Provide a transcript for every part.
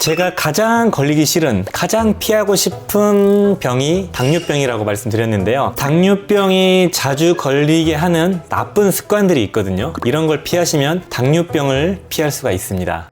제가 가장 걸리기 싫은, 가장 피하고 싶은 병이 당뇨병이라고 말씀드렸는데요. 당뇨병이 자주 걸리게 하는 나쁜 습관들이 있거든요. 이런 걸 피하시면 당뇨병을 피할 수가 있습니다.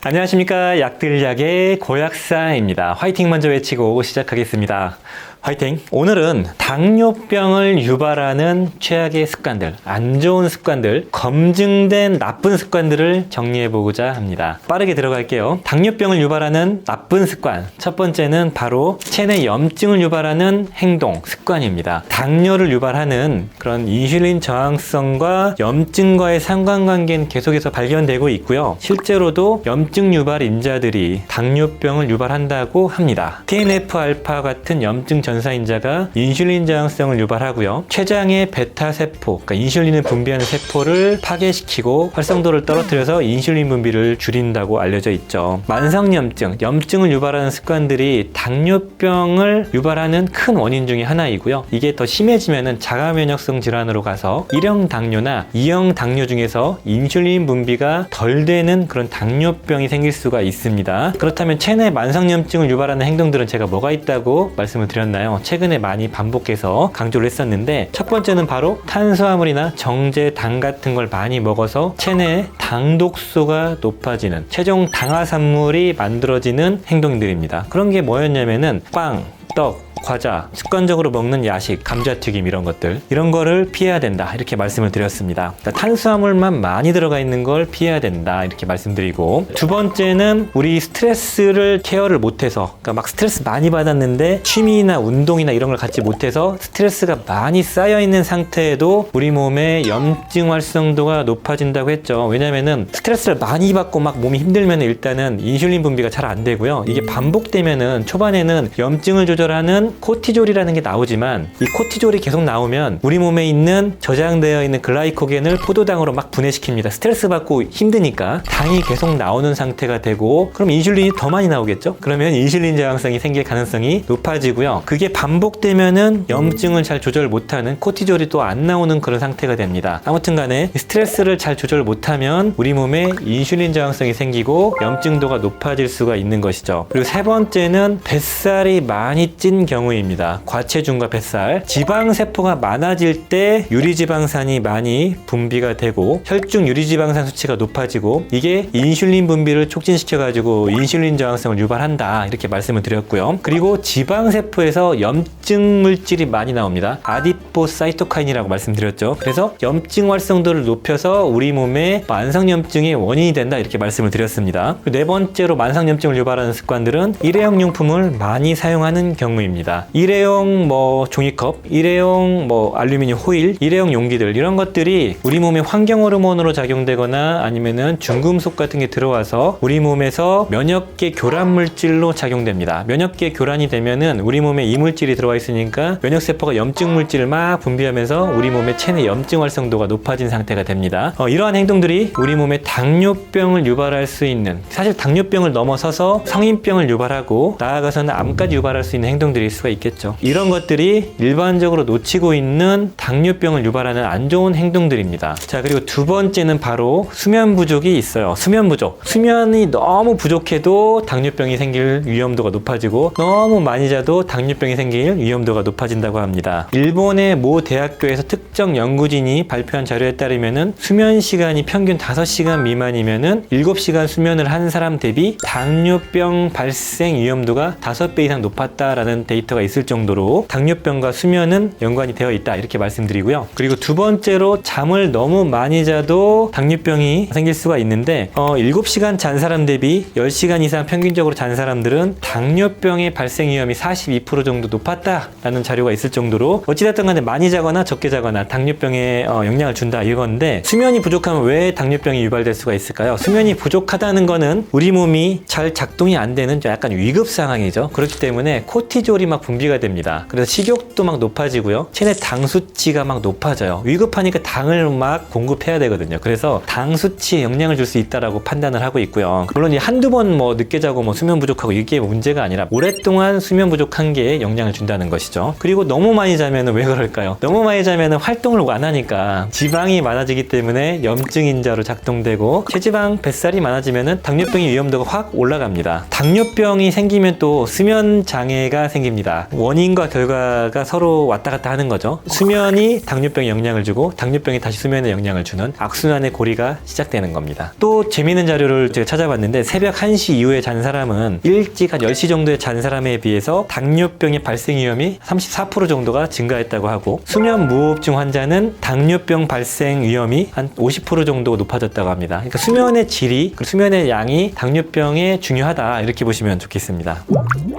안녕하십니까. 약들약의 고약사입니다. 화이팅 먼저 외치고 시작하겠습니다. 화이팅! 오늘은 당뇨병을 유발하는 최악의 습관들, 안 좋은 습관들, 검증된 나쁜 습관들을 정리해보고자 합니다. 빠르게 들어갈게요. 당뇨병을 유발하는 나쁜 습관. 첫 번째는 바로 체내 염증을 유발하는 행동, 습관입니다. 당뇨를 유발하는 그런 인슐린 저항성과 염증과의 상관관계는 계속해서 발견되고 있고요. 실제로도 염증 유발 인자들이 당뇨병을 유발한다고 합니다. TNF-알파 같은 염증 전사인자가 인슐린 저항성을 유발하고요. 췌장의 베타세포, 그러니까 인슐린을 분비하는 세포를 파괴시키고 활성도를 떨어뜨려서 인슐린 분비를 줄인다고 알려져 있죠. 만성염증, 염증을 유발하는 습관들이 당뇨병을 유발하는 큰 원인 중에 하나이고요. 이게 더 심해지면은 자가면역성 질환으로 가서 1형 당뇨나 2형 당뇨 중에서 인슐린 분비가 덜 되는 그런 당뇨병이 생길 수가 있습니다. 그렇다면 체내 만성염증을 유발하는 행동들은 제가 뭐가 있다고 말씀을 드렸나요? 최근에 많이 반복해서 강조를 했었는데, 첫 번째는 바로 탄수화물이나 정제, 당 같은 걸 많이 먹어서 체내 당독소가 높아지는, 최종 당화산물이 만들어지는 행동들입니다. 그런 게 뭐였냐면은 빵, 떡, 과자, 습관적으로 먹는 야식, 감자튀김 이런 것들, 이런 거를 피해야 된다 이렇게 말씀을 드렸습니다. 그러니까 탄수화물만 많이 들어가 있는 걸 피해야 된다 이렇게 말씀드리고, 두 번째는 우리 스트레스를 케어를 못해서, 그러니까 막 스트레스 많이 받았는데 취미나 운동이나 이런 걸 갖지 못해서 스트레스가 많이 쌓여 있는 상태에도 우리 몸의 염증 활성도가 높아진다고 했죠. 왜냐면은 스트레스를 많이 받고 막 몸이 힘들면 일단은 인슐린 분비가 잘 안 되고요. 이게 반복되면은 초반에는 염증을 조절하는 코티졸이라는 게 나오지만, 이 코티졸이 계속 나오면 우리 몸에 있는 저장되어 있는 글라이코겐을 포도당으로 막 분해시킵니다. 스트레스 받고 힘드니까 당이 계속 나오는 상태가 되고, 그럼 인슐린이 더 많이 나오겠죠? 그러면 인슐린 저항성이 생길 가능성이 높아지고요. 그게 반복되면은 염증을 잘 조절 못하는, 코티졸이 또 안 나오는 그런 상태가 됩니다. 아무튼 간에 스트레스를 잘 조절 못하면 우리 몸에 인슐린 저항성이 생기고 염증도가 높아질 수가 있는 것이죠. 그리고 세 번째는 뱃살이 많이 찐 경우입니다. 과체중과 뱃살, 지방세포가 많아질 때 유리지방산이 많이 분비가 되고 혈중 유리지방산 수치가 높아지고, 이게 인슐린 분비를 촉진시켜가지고 인슐린 저항성을 유발한다 이렇게 말씀을 드렸고요. 그리고 지방세포에서 염증 물질이 많이 나옵니다. 아디포사이토카인이라고 말씀드렸죠. 그래서 염증 활성도를 높여서 우리 몸에 만성염증의 원인이 된다 이렇게 말씀을 드렸습니다. 네 번째로 만성염증을 유발하는 습관들은 일회용 용품을 많이 사용하는 경우입니다. 일회용 종이컵, 일회용 알루미늄 호일, 일회용 용기들, 이런 것들이 우리 몸에 환경 호르몬으로 작용되거나 아니면은 중금속 같은 게 들어와서 우리 몸에서 면역계 교란 물질로 작용됩니다. 면역계 교란이 되면은 우리 몸에 이물질이 들어와 있으니까 면역세포가 염증 물질을 막 분비하면서 우리 몸의 체내 염증 활성도가 높아진 상태가 됩니다. 이러한 행동들이 우리 몸에 당뇨병을 유발할 수 있는, 사실 당뇨병을 넘어서서 성인병을 유발하고 나아가서는 암까지 유발할 수 있는 행동들일 수가 있겠죠. 이런 것들이 일반적으로 놓치고 있는 당뇨병을 유발하는 안 좋은 행동들입니다. 자, 그리고 두 번째는 바로 수면 부족이 있어요. 수면 부족. 수면이 너무 부족해도 당뇨병이 생길 위험도가 높아지고, 너무 많이 자도 당뇨병이 생길 위험도가 높아진다고 합니다. 일본의 모 대학교에서 특정 연구진이 발표한 자료에 따르면은 수면 시간이 평균 5시간 미만이면은 7시간 수면을 한 사람 대비 당뇨병 발생 위험도가 5배 이상 높았다라는 데이터가 있을 정도로 당뇨병과 수면은 연관이 되어 있다 이렇게 말씀드리고요. 그리고 두 번째로 잠을 너무 많이 자도 당뇨병이 생길 수가 있는데, 7시간 잔 사람 대비 10시간 이상 평균적으로 잔 사람들은 당뇨병의 발생 위험이 42% 정도 높았다라는 자료가 있을 정도로, 어찌됐든 간에 많이 자거나 적게 자거나 당뇨병에 영향을 준다 이건데, 수면이 부족하면 왜 당뇨병이 유발될 수가 있을까요? 수면이 부족하다는 거는 우리 몸이 잘 작동이 안 되는 약간 위급 상황이죠. 그렇기 때문에 코티졸이 막 분비가 됩니다. 그래서 식욕도 막 높아지고요. 체내 당 수치가 막 높아져요. 위급하니까 당을 막 공급해야 되거든요. 그래서 당 수치에 영향을 줄 수 있다라고 판단을 하고 있고요. 물론 이 한두 번 뭐 늦게 자고 뭐 수면 부족하고 이게 문제가 아니라 오랫동안 수면 부족한 게 영향을 준다는 것이죠. 그리고 너무 많이 자면 왜 그럴까요? 너무 많이 자면 활동을 안 하니까 지방이 많아지기 때문에 염증 인자로 작동되고 체지방 뱃살이 많아지면 당뇨병의 위험도가 확 올라갑니다. 당뇨병이 생기면 또 수면 장애가 생깁니다. 원인과 결과가 서로 왔다 갔다 하는 거죠. 수면이 당뇨병에 영향을 주고 당뇨병이 다시 수면에 영향을 주는 악순환의 고리가 시작되는 겁니다. 또 재미있는 자료를 제가 찾아봤는데 새벽 1시 이후에 잔 사람은 일찍 한 10시 정도에 잔 사람에 비해서 당뇨병의 발생 위험이 34% 정도가 증가했다고 하고 수면 무호흡증 환자는 당뇨병 발생 위험이 한 50% 정도 높아졌다고 합니다. 그러니까 수면의 질이 그리고 수면의 양이 당뇨병에 중요하다 이렇게 보시면 좋겠습니다.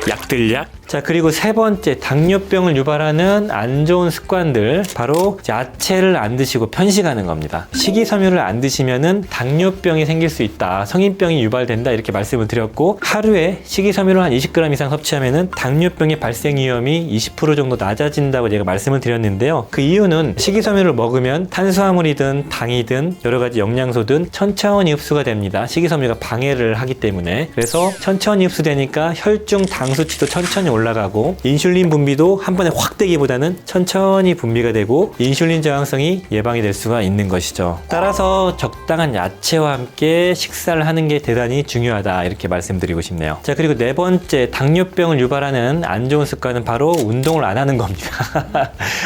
약들약. 자, 그리고 세 번째 당뇨병을 유발하는 안 좋은 습관들 바로 야채를 안 드시고 편식하는 겁니다. 식이섬유를 안 드시면은 당뇨병이 생길 수 있다. 성인병이 유발된다 이렇게 말씀을 드렸고 하루에 식이섬유를 한 20g 이상 섭취하면은 당뇨병의 발생 위험이 20% 정도 낮아진다고 제가 말씀을 드렸는데요. 그 이유는 식이섬유를 먹으면 탄수화물이든 당이든 여러 가지 영양소든 천천히 흡수가 됩니다. 식이섬유가 방해를 하기 때문에. 그래서 천천히 흡수되니까 혈중 당 수치도 천천히 올라가고 인슐린 분비도 한 번에 확 되기보다는 천천히 분비가 되고 인슐린 저항성이 예방이 될 수가 있는 것이죠. 따라서 적당한 야채와 함께 식사를 하는 게 대단히 중요하다 이렇게 말씀드리고 싶네요. 자, 그리고 네 번째 당뇨병을 유발하는 안 좋은 습관은 바로 운동을 안 하는 겁니다.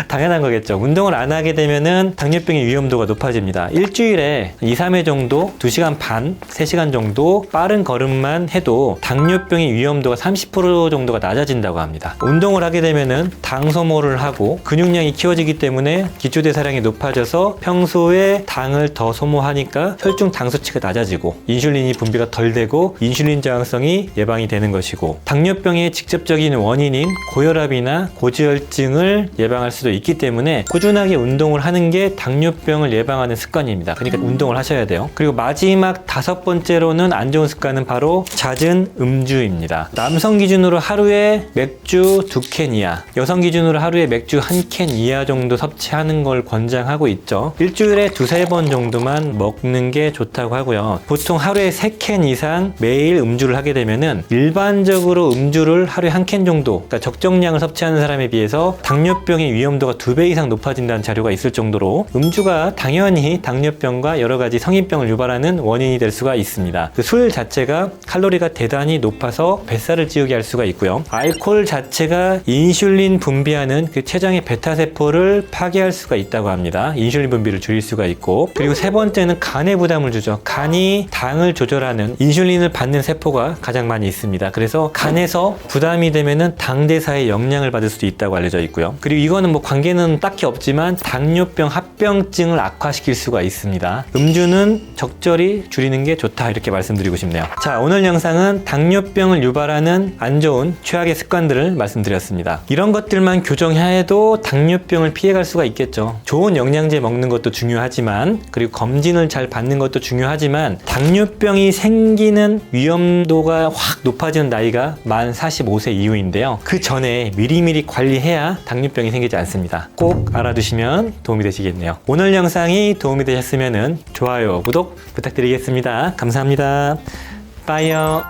당연한 거겠죠. 운동을 안 하게 되면은 당뇨병의 위험도가 높아집니다. 일주일에 2, 3회 정도 2시간 반, 3시간 정도 빠른 걸음만 해도 당뇨병의 위험도가 30% 정도가 낮아진다고 합니다. 운동을 하게 되면은 당 소모를 하고 근육량이 키워지기 때문에 기초대사량이 높아져서 평소에 당을 더 소모하니까 혈중 당 수치가 낮아지고 인슐린이 분비가 덜 되고 인슐린 저항성이 예방이 되는 것이고 당뇨병의 직접적인 원인인 고혈압이나 고지혈증을 예방할 수도 있기 때문에 꾸준하게 운동을 하는 게 당뇨병을 예방하는 습관입니다. 그러니까 운동을 하셔야 돼요. 그리고 마지막 5번째로는 안 좋은 습관은 바로 잦은 음주입니다. 남성 기준으로 하루에 맥주 2캔 이하, 여성 기준으로 하루에 맥주 1캔 이하 정도 섭취하는 걸 권장하고 있죠. 일주일에 2-3번 정도만 먹는 게 좋다고 하고요. 보통 하루에 3캔 이상 매일 음주를 하게 되면은 일반적으로 음주를 하루에 1캔 정도, 그러니까 적정량을 섭취하는 사람에 비해서 당뇨병의 위험도가 2배 이상 높아진다는 자료가 있을 정도로 음주가 당연히 당뇨병과 여러 가지 성인병을 유발하는 원인이 될 수가 있습니다. 그 술 자체가 칼로리가 대단히 높아서 뱃살을 찌우게 할 수가 있고요. 알코올 자체가 인슐린 분비하는 그 췌장의 베타세포를 파괴할 수가 있다고 합니다. 인슐린 분비를 줄일 수가 있고, 그리고 세 번째는 간에 부담을 주죠. 간이 당을 조절하는 인슐린을 받는 세포가 가장 많이 있습니다. 그래서 간에서 부담이 되면은 당대사에 영향을 받을 수도 있다고 알려져 있고요. 그리고 이거는 뭐 관계는 딱히 없지만 당뇨병 합병증을 악화시킬 수가 있습니다. 음주는 적절히 줄이는 게 좋다 이렇게 말씀드리고 싶네요. 자, 오늘 영상은 당뇨병을 유발하는 안 좋은 최악의 습관들을 말씀드렸습니다. 이런 것들만 교정해도 당뇨병을 피해갈 수가 있겠죠. 좋은 영양제 먹는 것도 중요하지만, 그리고 검진을 잘 받는 것도 중요하지만, 당뇨병이 생기는 위험도가 확 높아지는 나이가 만 45세 이후인데요. 그 전에 미리미리 관리해야 당뇨병이 생기지 않습니다. 꼭 알아두시면 도움이 되시겠네요. 오늘 영상이 도움이 되셨으면 좋아요, 구독 부탁드리겠습니다. 감사합니다. 빠이요.